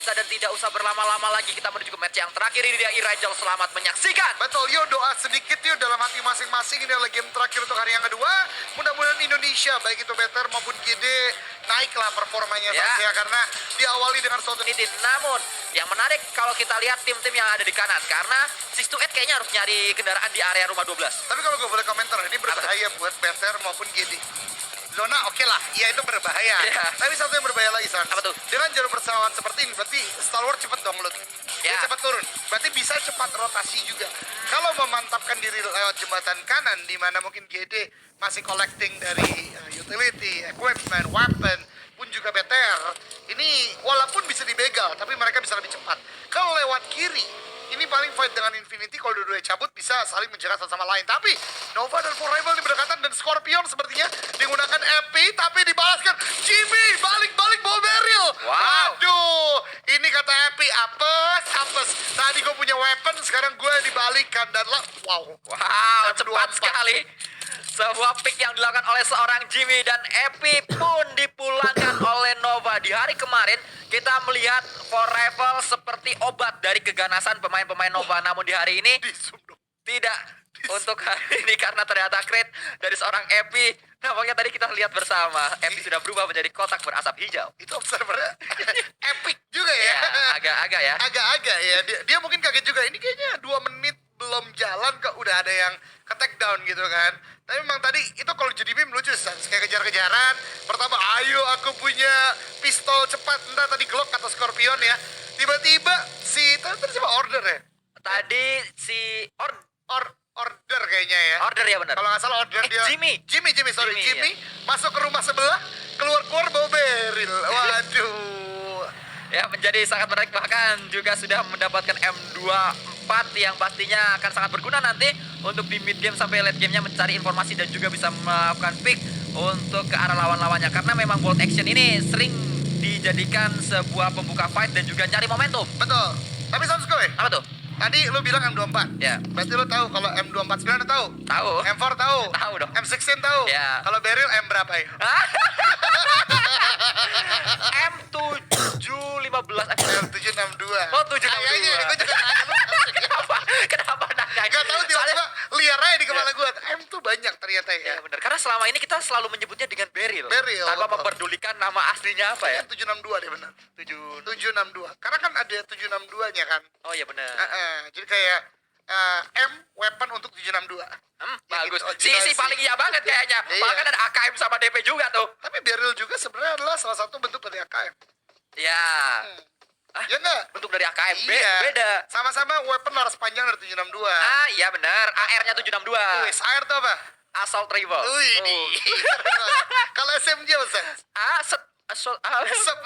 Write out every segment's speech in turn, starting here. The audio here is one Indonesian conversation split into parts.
Dan tidak usah berlama-lama lagi, kita menuju ke match yang terakhir. Ini dia Irajal, selamat menyaksikan. Betul, yuk doa sedikit yuk dalam hati masing-masing. Ini adalah game terakhir untuk hari yang kedua. Mudah-mudahan Indonesia, baik itu Better maupun GD, naiklah performanya ya. Karena diawali dengan suatu ini. Namun yang menarik kalau kita lihat tim-tim yang ada di kanan, karena 6-8 kayaknya harus nyari kendaraan di area rumah 12. Tapi kalau gue boleh komentar, ini berbahaya buat Better maupun GD. Zona oke lah, ya itu berbahaya. Tapi satu yang berbahaya lagi, Sans. Apa tuh? Dengan jalur persawahan seperti ini, berarti Star Wars cepet dong, Lut. Dia cepat turun, berarti bisa cepat rotasi juga. Kalau memantapkan diri lewat jembatan kanan, di mana mungkin GD masih collecting dari utility, equipment, weapon, pun juga BTR, ini walaupun bisa dibegal, tapi mereka bisa lebih cepat. Kalau lewat kiri, ini paling fight dengan Infinity, kalau dua-duanya cabut bisa saling menjerat satu sama lain. Tapi Nova dan Forever ini berdekatan, dan Scorpion sepertinya digunakan EP, tapi dibalaskan Jimmy balik-balik bawa barrel. Wow. Aduh, ini kata EP, apes. Tadi gue punya weapon, sekarang gue dibalikkan dan wow, cepat sekali. Sebuah pick yang dilakukan oleh seorang Jimmy, dan Epi pun dipulangkan oleh Nova. Di hari kemarin kita melihat Forever seperti obat dari keganasan pemain-pemain Nova. Namun di hari ini tidak untuk hari ini, karena ternyata crit dari seorang Epi. Nampaknya tadi kita lihat bersama, Epi sudah berubah menjadi kotak berasap hijau. Itu observernya epic juga ya. Agak-agak ya. Agak-agak ya. Dia mungkin kaget juga. Ini kayaknya 2 menit belum jalan kok udah ada yang ke take down gitu kan. Tapi memang tadi itu kalau jadi BIM lucu, Sans. Kayak kejar-kejaran. Pertama, ayo aku punya pistol cepat. Entah tadi Glock atau Scorpion ya. Tiba-tiba tadi siapa order ya? Tadi si Order kayaknya ya. Order ya, benar. Kalau nggak salah order dia. Jimmy, Jimmy, ya. Masuk ke rumah sebelah, keluar bawa barrel. Waduh. Ya, menjadi sangat menarik, bahkan juga sudah mendapatkan M24 yang pastinya akan sangat berguna nanti untuk di mid game sampai late gamenya mencari informasi dan juga bisa melakukan pick untuk ke arah lawan-lawannya, karena memang bolt action ini sering dijadikan sebuah pembuka fight dan juga nyari momentum. Betul. Tapi Sans gue, apa tuh? tadi lu bilang M24. Ya. Berarti lu tahu kalau M24 sebenarnya tahu? Tahu. M4 tahu? Tahu dong. M16 tahu? Ya. Kalau barrel M berapa ya? M715. M762. Oh, 762. Kayaknya gue juga Kenapa nanya? Gak tahu tiba-tiba liar aja di kepala gue. M tuh banyak ternyata ya. Ya benar. Karena selama ini kita selalu menyebutnya dengan barrel. Barrel. Tanpa betul. memperdulikan nama aslinya apa ya? 762 deh benar. 762. Karena kan ada 762-nya kan. Oh iya benar. Jadi kayak M weapon untuk 762. Ya bagus. Gitu. Si paling iya banget kayaknya. Iya. Bahkan ada AKM sama DP juga tuh. Tapi barrel juga sebenarnya adalah salah satu bentuk dari AKM. Ya. Ya enggak? Bentuk dari AKM Iya. beda. Sama-sama weapon laras panjang dari 762. Iya benar. AR-nya 762. Wih, AR tuh apa? Assault Rifle. Wih, kalau SMG apa?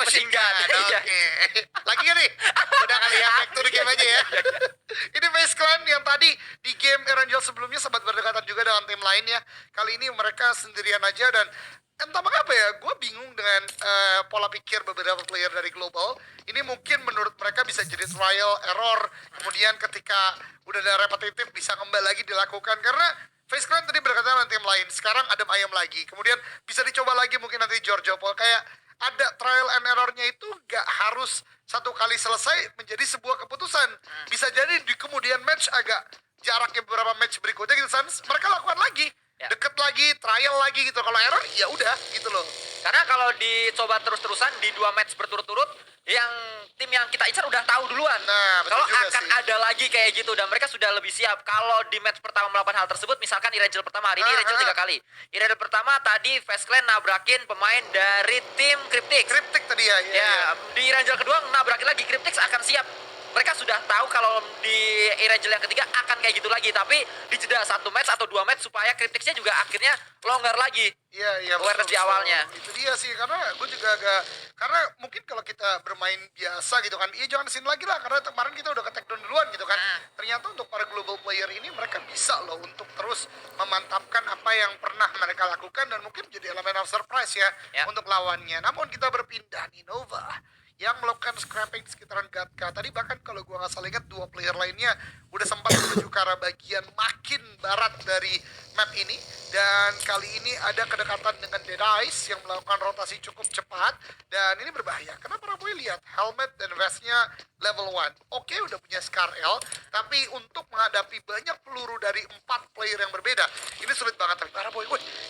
Machine gun. Oke. Lagi kan nih? Udah kali ya, back to the game aja ya. Ini Face Clan yang tadi di game Erangel sebelumnya sempat berdekatan juga dengan tim lain ya. Kali ini mereka sendirian aja, dan entah mengapa ya, gue bingung dengan pola pikir beberapa player dari Global. Ini mungkin menurut mereka bisa jadi trial error. Kemudian ketika udah ada repetitif bisa kembali lagi dilakukan. Karena Face Clan tadi berdekatan dengan tim lain, sekarang adem ayam lagi. Kemudian bisa dicoba lagi mungkin nanti Giorgio Paul. Kayak ada trial and errornya itu gak harus satu kali selesai menjadi sebuah keputusan. Bisa jadi di kemudian match agak jaraknya beberapa match berikutnya gitu, Sans, mereka lakukan lagi. Ya. Deket lagi, trial lagi gitu. Kalau error ya udah gitu loh. Karena kalau dicoba terus-terusan di 2 match berturut-turut, yang tim yang kita incar udah tahu duluan. Nah, betul kalau juga akan sih. ada lagi kayak gitu, dan mereka sudah lebih siap. Kalau di match pertama melakukan hal tersebut, misalkan Irangel pertama, hari ini Irangel 3 kali. Irangel pertama tadi Face Clan nabrakin pemain dari tim Cryptix. Cryptic tadi ya. Ya, di Irangel kedua nabrakin lagi, Cryptix akan siap. Mereka sudah tahu kalau di Irangel yang ketiga akan kayak gitu lagi, tapi dijeda 1 match atau 2 match supaya Cryptixnya juga akhirnya longgar lagi. Iya, awareness di awalnya. Itu dia sih, karena gue juga agak, karena mungkin kalau kita bermain biasa gitu kan, iya jangan sini lagi lah, karena kemarin kita udah ke take down duluan gitu kan. Ternyata untuk para global player ini mereka bisa loh untuk terus memantapkan apa yang pernah mereka lakukan, dan mungkin jadi elemen of surprise ya untuk lawannya. Namun kita berpindah nih, Nova yang melakukan scrapping di sekitaran Gatka. Tadi bahkan kalau gua nggak salah ingat 2 player lainnya udah sempat menuju ke arah bagian makin barat dari map ini. Dan kali ini ada kedekatan dengan Dead Eyes yang melakukan rotasi cukup cepat. Dan ini berbahaya. Karena para boy lihat helmet dan vestnya level 1. Oke, udah punya Scar L. Tapi untuk menghadapi banyak peluru dari 4 player yang berbeda, ini sulit banget. Tapi para boy,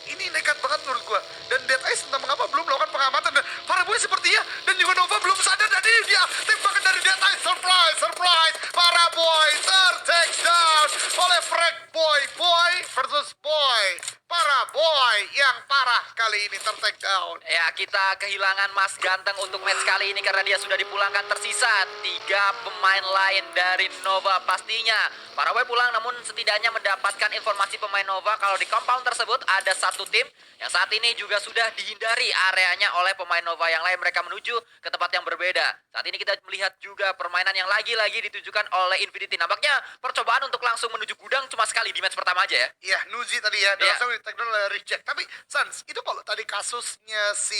ini nekat banget menurut gua. Dan Dead Eyes entah mengapa belum melakukan pengamatan. Dan para boy sepertinya, dan juga Nova belum sadar. Dan ini dia tembakan dari Dead Eyes. Surprise, surprise. Para boy ter-take down oleh Frag Boy. Boy versus boy. Para boy yang parah kali ini ter-take down. Ya, kita kehilangan Mas Ganteng untuk match kali ini karena dia sudah dipulangkan. Tersisa 3 pemain lain dari Nova. Pastinya para boy pulang, namun setidaknya mendapatkan informasi pemain Nova kalau di compound tersebut ada satu tim yang saat ini juga sudah dihindari areanya oleh pemain Nova yang lain. Mereka menuju ke tempat yang berbeda. Saat ini kita melihat juga permainan yang lagi-lagi ditujukan oleh Infinity. Nampaknya percobaan untuk langsung menuju gudang cuma sekali di match pertama aja ya. Iya, Nuzi tadi ya, dan Iya. langsung di-take down oleh Reject. Tapi, Sans, itu kalau tadi kasusnya si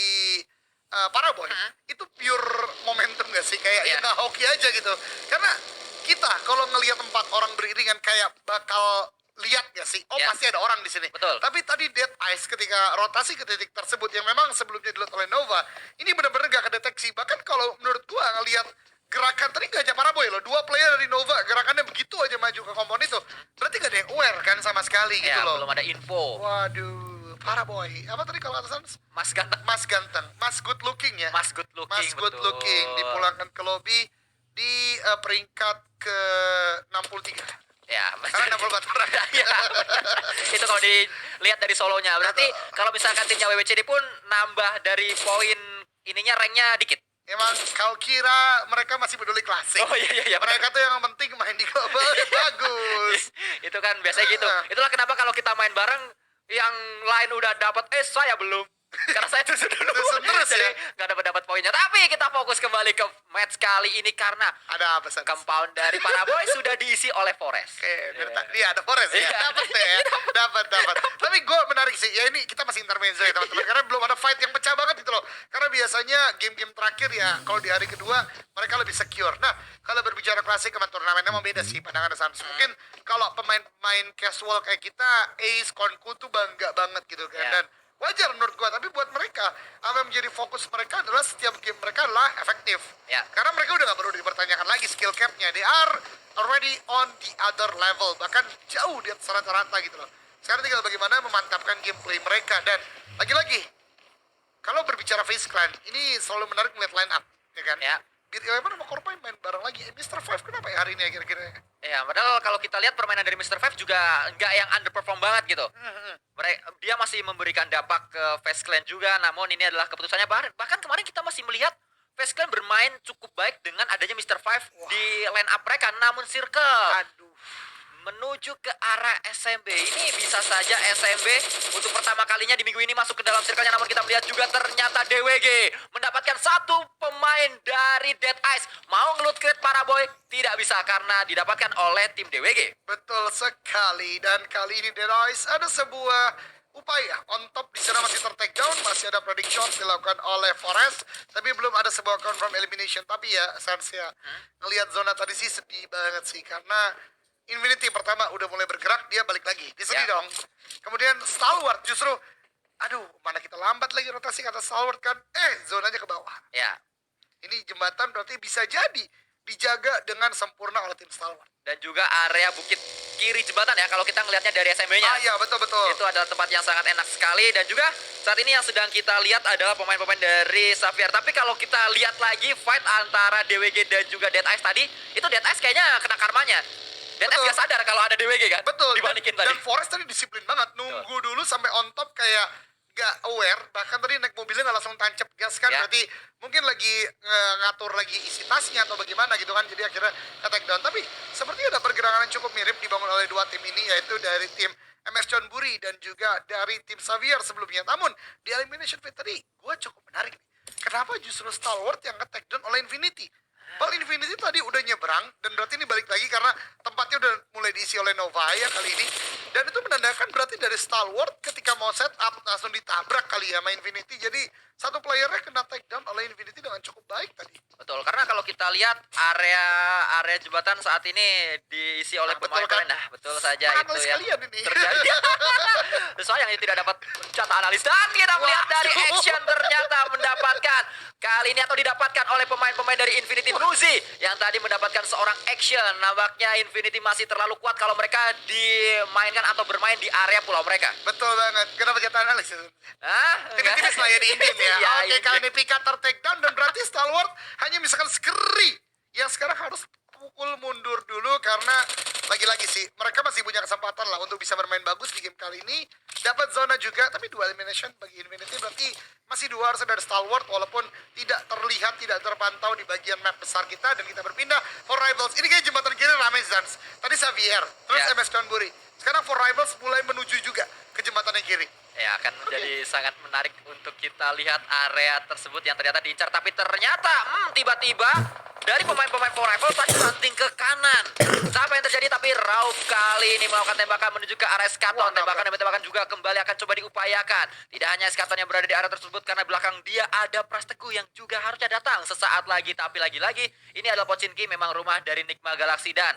Paraboy, itu pure momentum gak sih? Kayak Iya. ya nggak hoki aja gitu. Karena kita kalau ngelihat 4 orang beriringan kayak bakal lihat gak sih? Oh, Iya. pasti ada orang di sini. Betul. Tapi tadi Dead Eyes ketika rotasi ke titik tersebut yang memang sebelumnya dilihat oleh Nova, ini benar-benar gak kedeteksi. Bahkan kalau menurut gua ngelihat gerakan tadi gak aja Paraboy loh, 2 player dari Nova gerakannya begitu aja maju ke kompon itu, berarti gak ada yang aware kan sama sekali gitu Ya, loh. belum ada info. Waduh, Paraboy. Apa tadi kalau kata Sans? Mas Ganteng, Mas ganteng, Mas good looking ya. Mas good looking. Mas good betul. looking dipulangkan ke lobby di peringkat ke 63. Ya, Karena 64 orang. ya, itu kalau dilihat dari solonya. Berarti kalau misalkan timnya WWCD pun nambah dari poin ininya ranknya dikit. Emang kau kira mereka masih peduli klasik? Oh iya. Mereka tuh yang penting main di global bagus. Itu kan biasanya gitu. Itulah kenapa kalau kita main bareng yang lain udah dapat saya belum. Karena saya tusun dulu. Tusun terus Jadi ya? nggak dapat poinnya. Tapi kita fokus kembali ke match kali ini karena Ada apa Sans? compound dari para boy sudah diisi oleh Forest. Oke, iya ada Forest ya. Iya. Dapat deh ya. Dapat. Tapi gue menarik sih. Ya ini kita masih intermezzo ya teman-teman. Karena belum ada fight yang pecah banget gitu loh. Karena biasanya game-game terakhir ya kalau di hari kedua mereka lebih secure. Nah, kalau berbicara klasik sama turnamennya emang beda sih pandangan Sans. Mungkin kalau pemain casual kayak kita, Ace, Konku tuh bangga banget gitu kan. Ya. Dan wajar menurut gua, tapi buat mereka apa yang menjadi fokus mereka adalah setiap game mereka adalah efektif. Ya. Karena mereka udah gak perlu dipertanyakan lagi skill capnya. They are already on the other level, bahkan jauh di atas rata-rata gitu loh. Sekarang tinggal bagaimana memantapkan gameplay mereka. Dan lagi-lagi kalau berbicara Face Clan ini selalu menarik melihat line up, ya kan? Ya. Beat Eleven sama Corpine main bareng lagi. Mr. Five kenapa ya hari ini ya kira-kira? Ya, padahal kalau kita lihat permainan dari Mr. Five juga nggak yang underperform banget gitu. Dia masih memberikan dampak ke Face Clan juga, namun ini adalah keputusannya. Bahkan kemarin kita masih melihat Face Clan bermain cukup baik dengan adanya Mr. Five di line up mereka, namun Circle Aduh. menuju ke arah SMB. Ini bisa saja SMB untuk pertama kalinya di minggu ini masuk ke dalam circle-nya, namun kita melihat juga ternyata DWG mendapatkan satu pemain dari Dead Eyes. Mau ngeloot crate para boy? Tidak bisa karena didapatkan oleh tim DWG. Betul sekali. Dan kali ini Dead Eyes ada sebuah upaya on top di sana masih ter-take down, masih ada prediction dilakukan oleh Forest, tapi belum ada sebuah confirm elimination. Tapi ya Sans ya, ngelihat zona tadi sih sedih banget sih karena Infinity pertama udah mulai bergerak, dia balik lagi. Dia sedih Ya. dong. Kemudian Stalwart justru, aduh mana kita lambat lagi rotasi kata Stalwart kan. Zonanya ke bawah. Ya, Ini jembatan berarti bisa jadi dijaga dengan sempurna oleh tim Stalwart. dan juga area bukit kiri jembatan ya kalau kita ngelihatnya dari SMB-nya. Iya betul-betul. Itu adalah tempat yang sangat enak sekali, dan juga saat ini yang sedang kita lihat adalah pemain-pemain dari Xavier. Tapi kalau kita lihat lagi fight antara DWG dan juga Dead Eyes tadi, itu Dead Eyes kayaknya kena karmanya. Dead Eyes Betul. gak sadar kalau ada DWG kan? Betul. Dibalikin dan, tadi. dan Forest tadi disiplin banget. Nunggu dulu sampai on top kayak gak aware. Bahkan tadi naik mobilnya gak langsung tancap gas kan. Ya. Berarti mungkin lagi ngatur lagi isi tasnya atau bagaimana gitu kan. Jadi akhirnya ke-take down. Tapi sepertinya ada pergerakan yang cukup mirip dibangun oleh dua tim ini. Yaitu dari tim MS John Buri dan juga dari tim Xavier sebelumnya. Namun di Elimination Fight tadi gue cukup menarik nih. Kenapa justru Stalwart yang ke-take down oleh Infinity? Padahal Infinity tadi udah nyebrang dan berarti ini balik lagi karena tempatnya udah mulai diisi oleh Nova ya kali ini. Dan itu menandakan berarti dari Stalwart ketika mau set up langsung ditabrak kali ya sama Infinity. Jadi satu playernya kena take down oleh Infinity dengan cukup baik tadi. Betul, karena kalau kita lihat area jembatan saat ini diisi oleh Nah, betul pemain kan? pemain. Nah, betul saja Sangat itu analis yang kalian ini. terjadi. Sayang ini tidak dapat catat analis. Dan kita melihat dari Waduh. action ternyata mendapatkan kali ini atau didapatkan oleh pemain-pemain dari Infinity Nuzi yang tadi mendapatkan seorang action. Nampaknya Infinity masih terlalu kuat kalau mereka dimainkan atau bermain di area pulau mereka. Betul banget. Kenapa kita analis? Hah? Tipis-tipis lah ya di Indien ya. Iya, Oke, ini. kali ini Pika take down dan berarti Stalwart hanya misalkan Skri yang sekarang harus pukul mundur dulu karena lagi-lagi sih mereka masih punya kesempatan lah untuk bisa bermain bagus di game kali ini. Dapat zona juga tapi dua elimination bagi Infinity berarti masih dua harus dari Stalwart walaupun tidak terlihat, tidak terpantau di bagian map besar kita dan kita berpindah for Rivals. Ini kayak jembatan kiri ramai Zans. Tadi Xavier, terus Ya. MS Donburi. Sekarang for Rivals mulai menuju juga ke jembatan yang kiri. Ya, akan menjadi sangat menarik untuk kita lihat area tersebut yang ternyata diincar. Tapi ternyata, tiba-tiba dari pemain-pemain Forever tadi banting ke kanan. Apa yang terjadi? Tapi Rauf kali ini melakukan tembakan menuju ke area Skaton. Wah, Tembakan demi tembakan juga kembali akan coba diupayakan. Tidak hanya Skaton yang berada di area tersebut, karena belakang dia ada Prasteku yang juga harusnya datang sesaat lagi. Tapi lagi-lagi, ini adalah Pochinki, memang rumah dari Nigma Galaxy. Dan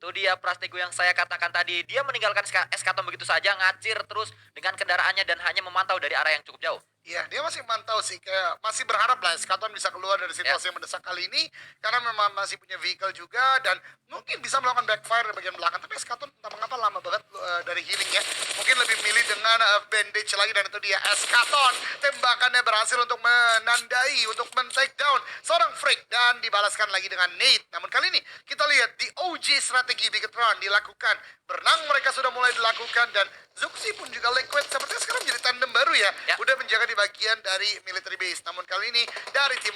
itu dia Prasteku yang saya katakan tadi. Dia meninggalkan Eskaton begitu saja, ngacir terus dengan kendaraannya dan hanya memantau dari arah yang cukup jauh. Iya, dia masih mantau sih, kayak masih berharap lah Skaton bisa keluar dari situasi yang mendesak kali ini karena memang masih punya vehicle juga dan mungkin bisa melakukan backfire di bagian belakang. Tapi Skaton entah mengapa lama banget dari healingnya. Mungkin lebih milih dengan bandage lagi dan itu dia Skaton. Tembakannya berhasil untuk menandai, untuk men-take down seorang freak dan dibalaskan lagi dengan Nate. Namun kali ini kita lihat di OG strategi Bigetron dilakukan. Berenang mereka sudah mulai dilakukan dan Zuxi pun juga Liquid sepertinya sekarang menjadi tandem baru ya. Ya. Udah menjaga di bagian dari military base. Namun kali ini dari tim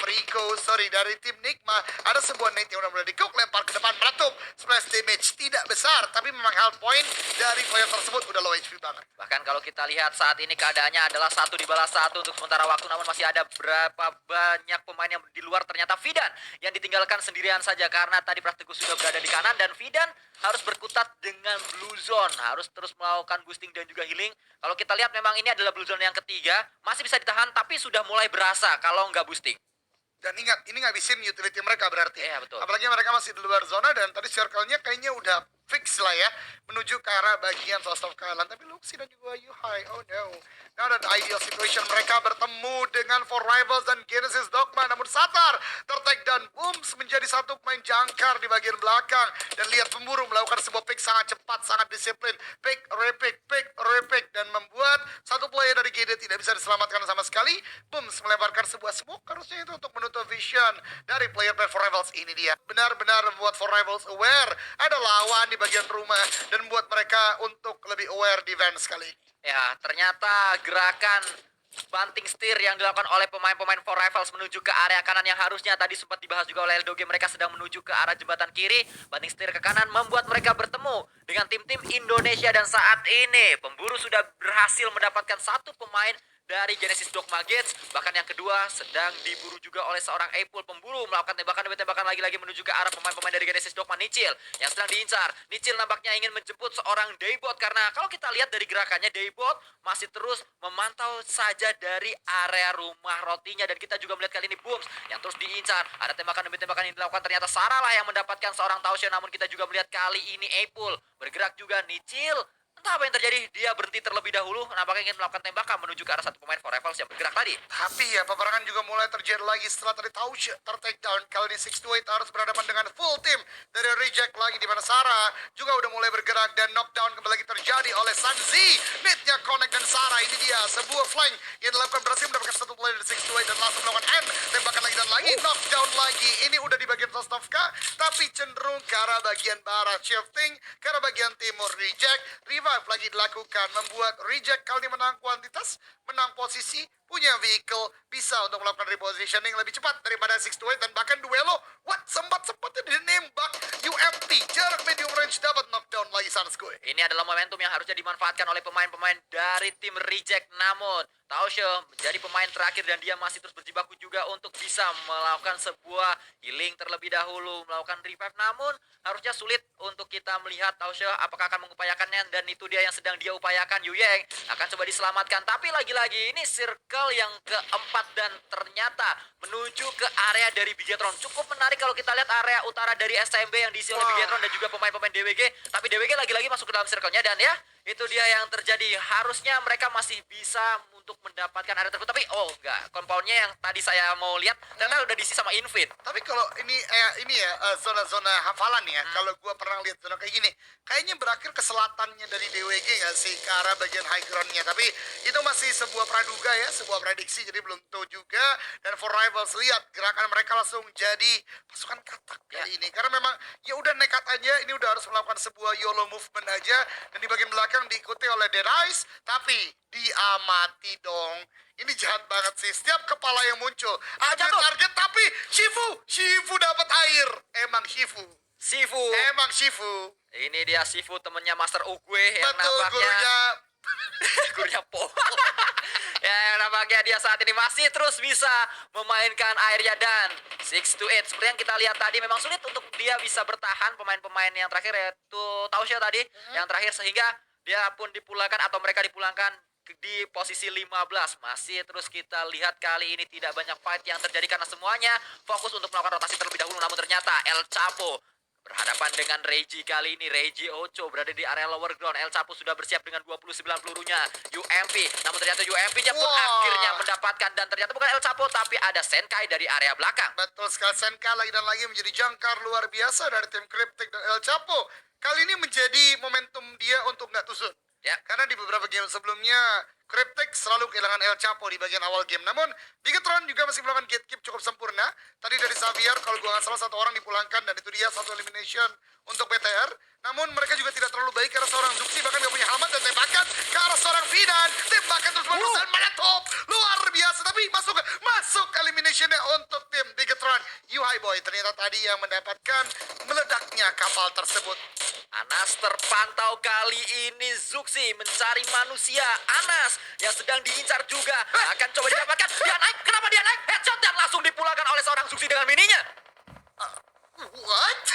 dari tim Nigma ada sebuah Nate yang udah mulai di-cook, lempar ke depan, meletup. Splash damage tidak besar, tapi memang health point dari player tersebut udah low HP banget. Bahkan kalau kita lihat saat ini keadaannya adalah 1 dibalas 1 untuk sementara waktu, namun masih ada berapa banyak pemain yang di luar. Ternyata Fidan yang ditinggalkan sendirian saja karena tadi Prasteku sudah berada di kanan dan Fidan harus berkutat dengan Blue Zone, harus terus melakukan boosting dan juga healing. Kalau kita lihat memang ini adalah Blue Zone yang ketiga, masih bisa ditahan tapi sudah mulai berasa kalau nggak boosting. Dan ingat, ini ngabisin utility mereka berarti. Iya, betul. Apalagi mereka masih di luar zona dan tadi circle-nya kayaknya udah fix lah ya. Menuju ke arah bagian Source of Kailan. Tapi Luxi dan juga Yuhai, oh no. Now dan ideal situation mereka bertemu dengan For Rivals dan Genesis Dogma. Namun Satar ter-take dan Booms menjadi satu pemain jangkar di bagian belakang. Dan lihat pemburu melakukan sebuah pick sangat cepat, sangat disiplin. Pick, repick. Dan membuat satu player dari GD tidak bisa diselamatkan sama sekali. Booms melemparkan sebuah smoke harusnya itu untuk menutup vision dari player For Rivals. Ini dia benar-benar membuat For Rivals aware ada lawan di bagian rumah dan membuat mereka untuk lebih aware di Vans kali ini. Ya, ternyata gerakan banting setir yang dilakukan oleh pemain-pemain For Rivals menuju ke area kanan yang harusnya tadi sempat dibahas juga oleh Eldoge. Mereka sedang menuju ke arah jembatan kiri, banting setir ke kanan membuat mereka bertemu dengan tim-tim Indonesia. Dan saat ini pemburu sudah berhasil mendapatkan satu pemain dari Genesis Dogma Gates. Bahkan yang kedua sedang diburu juga oleh seorang Apple. Pemburu melakukan tembakan demi tembakan lagi-lagi menuju ke arah pemain-pemain dari Genesis Dogma. Nicil yang sedang diincar. Nicil nampaknya ingin menjemput seorang Daybot karena kalau kita lihat dari gerakannya Daybot masih terus memantau saja dari area rumah rotinya. Dan kita juga melihat kali ini Booms yang terus diincar. Ada tembakan demi tembakan yang dilakukan. Ternyata Sarah lah yang mendapatkan seorang Tausya. Namun kita juga melihat kali ini Apple bergerak juga. Nicil entah apa yang terjadi, dia berhenti terlebih dahulu. Nampaknya ingin melakukan tembakan menuju ke arah satu pemain For Rivals yang bergerak tadi. Tapi ya peperangan juga mulai terjadi lagi setelah tadi Tausya ter-take down. Kali ini 628 harus berhadapan dengan full team dari Reject lagi di mana Sarah juga udah mulai bergerak dan knockdown kembali lagi terjadi oleh Sanzi. Nitnya connect dan Sarah ini dia sebuah flank yang dilakukan berhasil mendapatkan satu player dari 628 dan langsung melakukan end. Tembakan lagi dan lagi knockdown lagi. Ini udah di bagian Sostovka tapi cenderung ke arah bagian barat, shifting ke arah bagian timur. Reject revive lagi dilakukan membuat Reject kali ini menang kuantitas, menang posisi, punya vehicle, bisa untuk melakukan repositioning lebih cepat daripada 628 dan bahkan duelo sempat-sempatnya dinembak UMP jarak medium range dapat knockdown lagi Sanskuy. Ini adalah momentum yang harusnya dimanfaatkan oleh pemain-pemain dari tim Reject. Namun Taushe menjadi pemain terakhir dan dia masih terus berjibaku juga untuk bisa melakukan sebuah healing terlebih dahulu, melakukan revive. Namun harusnya sulit untuk kita melihat Taushe apakah akan mengupayakannya, dan itu dia yang sedang dia upayakan. Yuyeng akan coba diselamatkan, tapi lagi-lagi ini circle yang keempat dan ternyata menuju ke area dari Bigetron. Cukup menarik kalau kita lihat area utara dari SMB yang diisi oleh Bigetron dan juga pemain-pemain DWG, tapi DWG lagi-lagi masuk ke dalam circle-nya, dan ya itu dia yang terjadi. Harusnya mereka masih bisa untuk mendapatkan area tersebut, tapi oh enggak, compoundnya yang tadi saya mau lihat ternyata udah diisi sama Invin. Tapi kalau ini zona-zona hafalan ya. Kalau gua pernah lihat zona kayak gini, kayaknya berakhir ke selatannya dari DWG nggak sih, ke arah bagian high groundnya. Tapi itu masih sebuah praduga ya, sebuah prediksi, jadi belum tahu juga. Dan for rivals, lihat gerakan mereka langsung jadi pasukan katak kali ini, karena memang ya udah nekat aja, ini udah harus melakukan sebuah YOLO movement aja. Dan di bagian belakang diikuti oleh Dead Eyes, tapi diamati dong. Ini jahat banget sih. Setiap kepala yang muncul ada jatuh. target, tapi Shifu dapat air. Emang Shifu. Ini dia Shifu, temennya Master Oogway yang Betul, nampaknya gurunya Po. Ya, yang nampaknya dia saat ini masih terus bisa memainkan airnya, dan 6 to 8 seperti yang kita lihat tadi memang sulit untuk dia bisa bertahan. Pemain-pemain yang terakhir yaitu Taushe tadi yang terakhir, sehingga dia pun dipulangkan atau mereka dipulangkan di posisi 15. Masih terus kita lihat kali ini tidak banyak fight yang terjadi karena semuanya fokus untuk melakukan rotasi terlebih dahulu. Namun ternyata El Chapo berhadapan dengan Reiji kali ini. Reiji Ocho berada di area lower ground. El Chapo sudah bersiap dengan 29 pelurunya. UMP, namun ternyata UMP-nya pun akhirnya mendapatkan, dan ternyata bukan El Chapo tapi ada Senkai dari area belakang. Betul sekali, Senkai lagi dan lagi menjadi jangkar luar biasa dari tim Cryptic dan El Chapo. Kali ini menjadi momentum dia untuk nggak tusuk. Ya. Karena di beberapa game sebelumnya Cryptic selalu kehilangan El Chapo di bagian awal game. Namun Bigetron juga masih melakukan gatekeep cukup sempurna. Tadi dari Xavier, kalau gua nggak salah, satu orang dipulangkan, dan itu dia satu elimination untuk BTR. Namun mereka juga tidak terlalu baik karena seorang Zuxi bahkan gak punya helmet, dan tembakan ke arah seorang Fidan. Tembakan terus menerus dan meletup. Luar biasa, tapi masuk eliminationnya untuk tim Bigetron. Yuhai Boy ternyata tadi yang mendapatkan meledaknya kapal tersebut. Anas terpantau kali ini. Zuxi mencari manusia. Anas yang sedang diincar juga akan coba didapatkan. Dia naik, kenapa dia naik? Headshot dan langsung dipulangkan oleh seorang Zuxi dengan mininya. What?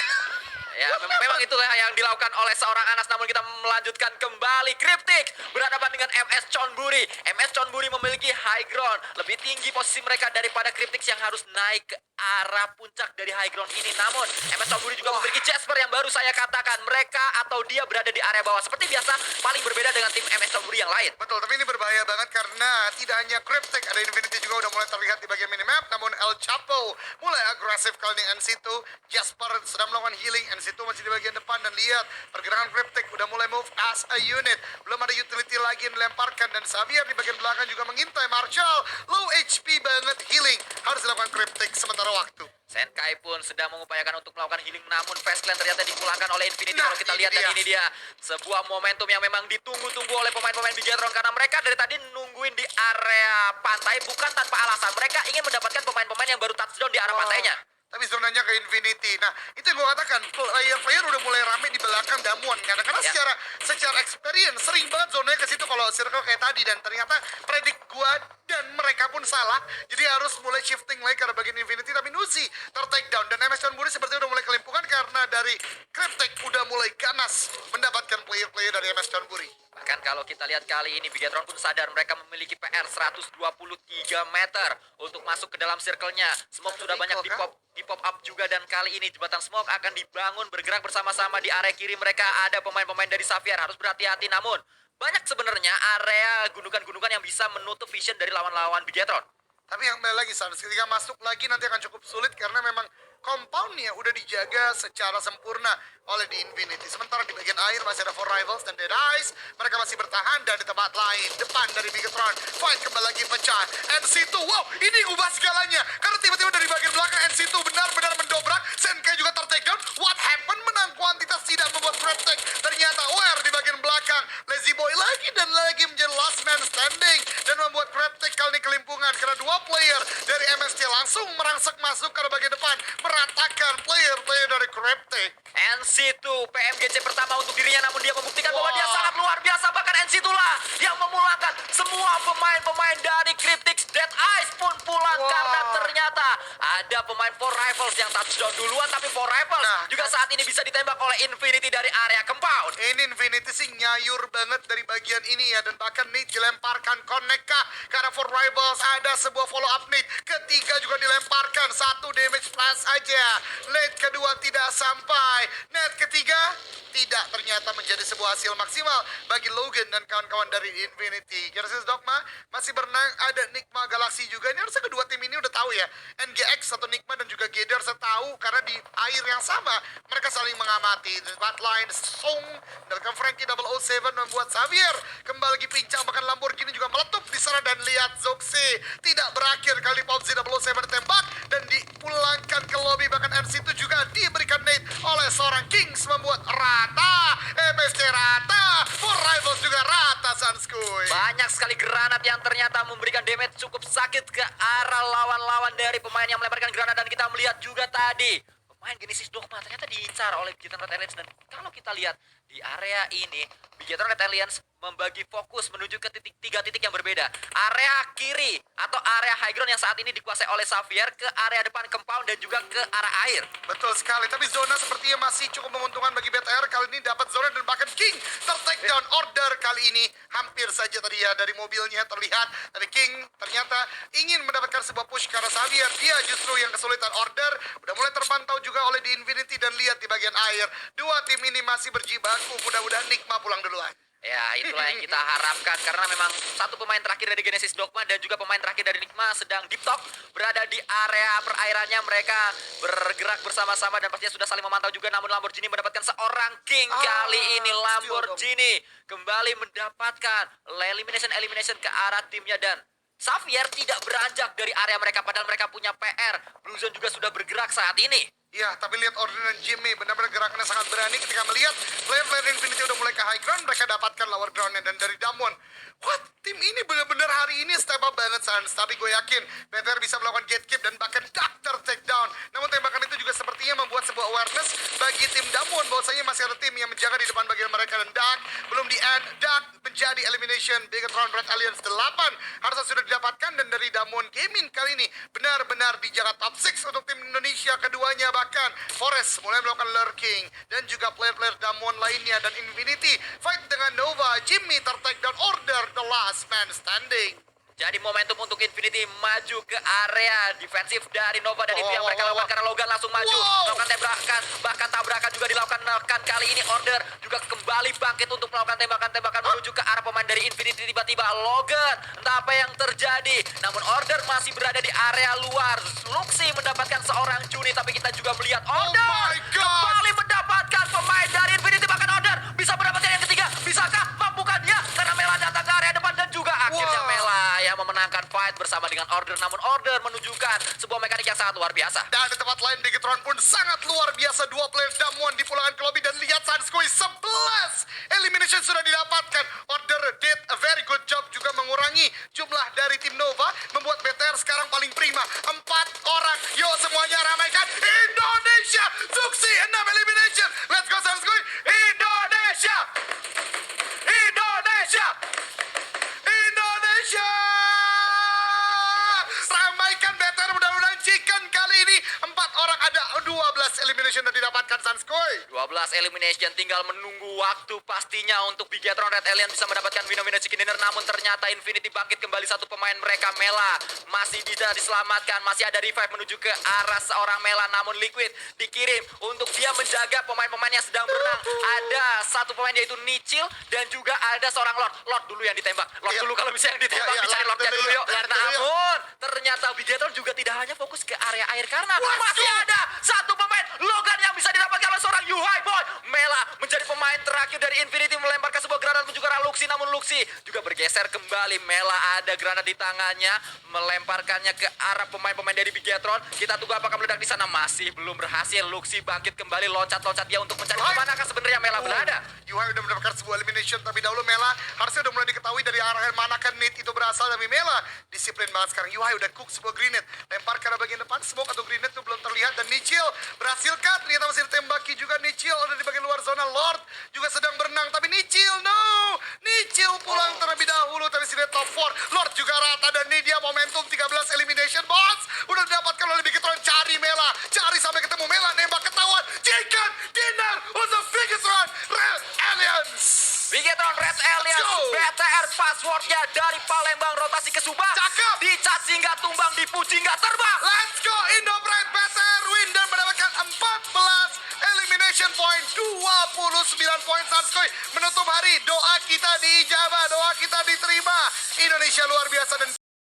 Ya, memang itulah yang dilakukan oleh seorang Anas. Namun kita melanjutkan kembali. Cryptic berhadapan dengan MS Chonburi. MS Chonburi memiliki high ground, lebih tinggi posisi mereka daripada Cryptic yang harus naik ke arah puncak dari high ground ini. Namun MS Chonburi juga memiliki Jasper yang baru saya katakan. Mereka atau dia berada di area bawah. Seperti biasa, paling berbeda dengan tim MS Chonburi yang lain. Betul, tapi ini berbahaya banget karena tidak hanya Cryptic, ada Infinity juga udah mulai terlihat di bagian minimap. Namun El Chapo mulai agresif kali ini. NC2, Jasper sedang melakukan healing. NC2 masih di bagian depan, dan lihat pergerakan Cryptic udah mulai move as a unit. Belum ada utility lagi yang dilemparkan, dan Xavier di bagian belakang juga mengintai. Marshall low HP banget, healing harus dilakukan Cryptic sementara waktu. Senkai pun sedang mengupayakan untuk melakukan healing, namun Fast Clan ternyata dipulangkan oleh Infinity. Nah, Kalau kita ini lihat, dan dia. ini dia sebuah momentum yang memang ditunggu-tunggu oleh pemain-pemain Bigetron, karena mereka dari tadi nungguin di area pantai bukan tanpa alasan. Mereka ingin mendapatkan pemain-pemain yang baru touchdown di arah pantainya. Tapi zonanya ke Infinity. Nah, itu yang gue katakan, player udah mulai rame di belakang Damuan. Karena Ya. secara experience sering banget zonanya ke situ kalau circle kayak tadi, dan ternyata predik gua dan mereka pun salah. Jadi harus mulai shifting lagi ke bagian Infinity, tapi Nuzi ter-take down, dan MS Chonburi sepertinya udah mulai kelimpungan karena dari Cryptic udah mulai ganas mendapatkan player-player dari MS Chonburi. Bahkan kalau kita lihat kali ini Bigetron pun sadar mereka memiliki PR 123 meter untuk masuk ke dalam circle-nya. Smoke sudah banyak di pop up juga, dan kali ini jembatan smoke akan dibangun bergerak bersama-sama. Di area kiri mereka ada pemain-pemain dari Xavier, harus berhati-hati. Namun banyak sebenarnya area gundukan-gundukan yang bisa menutup vision dari lawan-lawan Bigetron. Tapi yang kembali lagi, Sans, ketika masuk lagi nanti akan cukup sulit karena memang compoundnya udah dijaga secara sempurna oleh di Infinity. Sementara di bagian air masih ada For Rivals dan Dead Eyes. Mereka masih bertahan, dan di tempat lain depan dari Bigetron fight kembali lagi pecah. NC2, wow, ini ubah segalanya karena tiba-tiba dari bagian belakang NC2 benar-benar mendobrak. Senkai juga ter-take down. What happened? Menang kuantitas tidak membuat Cryptic. Ternyata aware di bagian belakang. Lazy Boy lagi dan lagi menjadi last man standing, dan membuat Cryptic kali ini kelimpungan karena dua player dari MSC langsung merangsek masuk ke bagian depan, meratakan player-player dari Cryptic. NC2 PMGC pertama untuk dirinya, namun dia membuktikan bahwa dia sangat luar biasa. Bahkan NC2 lah yang memulangkan semua pemain-pemain dari Cryptic Dead Eyes pun pulang Wah. karena ternyata ada pemain For Rivals yang touchdown duluan, tapi For Rivals Nah, juga saat ini bisa ditembak oleh Infinity dari area compound. Ini Infinity sih nyayur banget dari bagian ini ya. Dan bahkan Nate dilemparkan connect kah ke arah For Rivals. Ada sebuah follow up Nate. Ketiga juga dilemparkan. 1 damage plus aja. Nate kedua tidak sampai. Nate ketiga tidak ternyata menjadi sebuah hasil maksimal bagi Logan dan kawan-kawan dari Infinity. Genesis Dogma masih berenang. Ada Nigma Galaxy juga. Ini harusnya kedua tim ini udah tahu ya. NGX atau Nigma dan juga Gather saya tahu karena di air yang sama mereka saling mengamati. The Line Song mendapatkan Frankie 007 membuat Xavier kembali lagi pincang, bahkan Lamborghini juga meletup di sana. Dan lihat Zoxy tidak berakhir kali Popzi 007 ditembak dan dipulangkan ke lobby. Bahkan MC itu juga diberikan Nate oleh seorang Kings membuat rata. MSC rata, For Rivals juga rata Sanskuy. Banyak sekali granat yang ternyata memberikan damage cukup sakit ke arah lawan-lawan dari pemain yang melemparkan granat. Dan kita melihat juga tadi pemain Genesis Dogma ternyata diincar oleh Bigetron Red Aliens. Dan kalau kita lihat di area ini, Bigetron Red Aliens membagi fokus menuju ke tiga titik yang berbeda. Area kiri atau area high ground yang saat ini dikuasai oleh Xavier, ke area depan compound dan juga ke arah air. Betul sekali, tapi zona sepertinya masih cukup menguntungkan bagi BTR. Kali ini dapat zona dan bahkan King ter-take down order kali ini. Hampir saja tadi ya dari mobilnya terlihat. Tapi King ternyata ingin mendapatkan sebuah push ke arah Xavier. Dia justru yang kesulitan order. Udah mulai terpantau juga oleh di Infinity dan lihat di bagian air. Dua tim ini masih berjibaku. Mudah-mudahan Nigma pulang duluan. Ya, itulah yang kita harapkan karena memang satu pemain terakhir dari Genesis Dogma dan juga pemain terakhir dari Nigma sedang deep talk berada di area perairannya. Mereka bergerak bersama-sama dan pastinya sudah saling memantau juga. Namun Lamborghini mendapatkan seorang king. Kali ini Lamborghini kembali mendapatkan elimination ke arah timnya. Dan Xavier tidak beranjak dari area mereka padahal mereka punya PR. Blue Zone juga sudah bergerak saat ini. Ya, tapi lihat Order dan Jimmy benar-benar gerakannya sangat berani ketika melihat player-player Infinity udah mulai ke high ground, mereka dapatkan lower groundnya. Dan dari Damwon, what? Tim ini benar-benar hari ini step up banget, Sans. Tapi gue yakin BTR bisa melakukan gatekeep dan bahkan Doctor takedown. Namun tembakan itu juga sepertinya membuat sebuah awareness bagi tim Damwon bahwasanya masih ada tim yang menjaga di depan bagian mereka. Dan Dark belum di end. Dark menjadi elimination. Bigetron Red Alliance 8 harusnya sudah didapatkan. Dan dari Damwon Gaming kali ini benar-benar dijaga top 6 untuk tim Indonesia keduanya. Bahkan Forest mulai melakukan lurking dan juga player-player Damwon lainnya. Dan Infinity fight dengan Nova. Jimmy ter-take down Order, the last man standing. Jadi momentum untuk Infinity maju ke area defensif dari Nova dan itu yang mereka lakukan karena Logan langsung maju melakukan tabrakan, bahkan tabrakan juga dilakukan kali ini. Order juga kembali bangkit untuk melakukan tembakan-tembakan menuju ke arah pemain dari Infinity. Tiba-tiba Logan entah apa yang terjadi, namun Order masih berada di area luar. Luxi mendapatkan seorang Juni, tapi kita juga melihat Order kembali mendapatkan pemain dari Infinity. Bahkan Order bisa mendapatkan yang ketiga. Bisakah mampukah dia karena Mela datang ke area depan dan juga akhirnya Mela yang memenangkan fight bersama dengan Order. Namun Order menunjukkan sebuah mekanik yang sangat luar biasa. Dan di tempat lain Bigetron pun sangat luar biasa. Dua player Damwon dipulangkan ke lobby dan lihat Sanskui 11 elimination sudah didapatkan. Order did a very good job juga mengurangi jumlah dari tim Nova, membuat BTR sekarang paling prima. 4 orang. Yo semuanya ramaikan Indonesia. Suksi 6 elimination. Let's go Sanskui. Indonesia. Indonesia. Indonesia. Ramaikan BTR, mudah-mudahan chicken kali ini 4 orang, ada 12 elimination yang didapatkan Sanskoy. 12 elimination, tinggal menunggu waktu pastinya untuk Bigetron Red Alien bisa mendapatkan winner chicken dinner. Namun ternyata Infinity bangkit kembali, satu pemain mereka Mela masih bisa diselamatkan. Masih ada revive menuju ke arah seorang Mela, namun Liquid dikirim untuk dia menjaga pemain-pemain yang sedang berenang. Ada satu pemain yaitu Nichil dan juga ada seorang Lord. Lord dulu yang ditembak. Lord dulu kalau bisa yang ditembak, dicari Lordnya dulu yuk. Namun ternyata Bigetron juga tidak hanya fokus ke area air karena masih ada satu pemain Logan yang bisa didapatkan oleh seorang Yuhai Boy. Mela menjadi pemain terakhir dari Infinity melemparkan sebuah granat menuju ke arah Luxi, namun Luxi juga bergeser kembali. Mela ada granat di tangannya, melemparkannya ke arah pemain-pemain dari Bigetron. Kita tunggu apakah meledak di sana, masih belum berhasil. Luxi bangkit kembali, loncat-loncat dia untuk mencari kemanakah sebenarnya Mela berada. Yuhai udah mendapatkan sebuah elimination, tapi dahulu Mela harusnya udah mulai diketahui dari arah mana kan Nate itu berasal. Dari Mela disiplin banget sekarang. Yuhai udah cook sebuah grenade, lempar ke arah bagian depan. Smoke atau grenade itu belum terlihat. Dan Nichil berhasilkah? Ternyata masih ditembaki juga. Nichil udah di bagian luar zona. Lord juga sedang berenang, tapi Nichil no. Nichil Cicil pulang terlebih dahulu, tapi sudah top 4. Lord juga rata, dan ini dia momentum 13 elimination, bos. Udah didapatkan oleh Bigetron, cari Mela. Cari sampai ketemu Mela, nembak ketahuan. Chicken dinner untuk Bigetron Red Aliens. Bigetron Red Alliance, Go! BTR passwordnya dari Palembang rotasi ke Subang. Cakep! Dicaci nggak tumbang, dipuji nggak terbang.